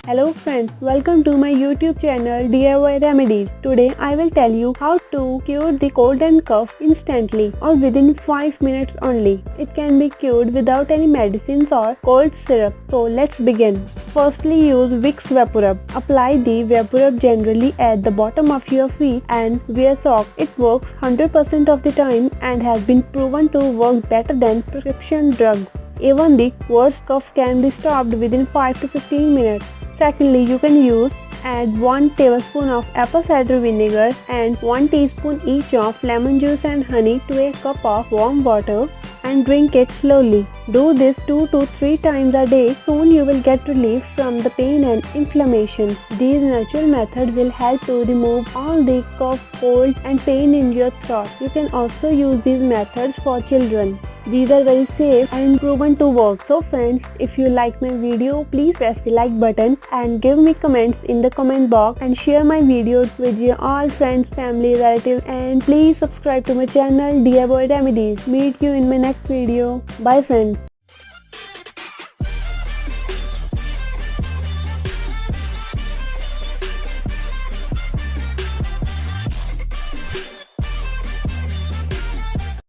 Hello friends, welcome to my YouTube channel DIY Remedies. Today I will tell you how to cure the cold and cough instantly or within 5 minutes only. It can be cured without any medicines or cold syrup. So let's begin. Firstly, use Vicks VapoRub. Apply the VapoRub generally at the bottom of your feet and wear socks. It works 100% of the time and has been proven to work better than prescription drugs. Even the worst cough can be stopped within 5 to 15 minutes. Secondly, you can add 1 tablespoon of apple cider vinegar and 1 teaspoon each of lemon juice and honey to a cup of warm water and drink it slowly. Do this 2 to 3 times a day. Soon you will get relief from the pain and inflammation. These natural methods will help to remove all the cough, cold and pain in your throat. You can also use these methods for children. These are very safe and proven to work. So friends, if you like my video, please press the like button and give me comments in the comment box and share my videos with your all friends, family, relatives, and please subscribe to my channel DIY Remedies. Meet you in my next video. Bye friends.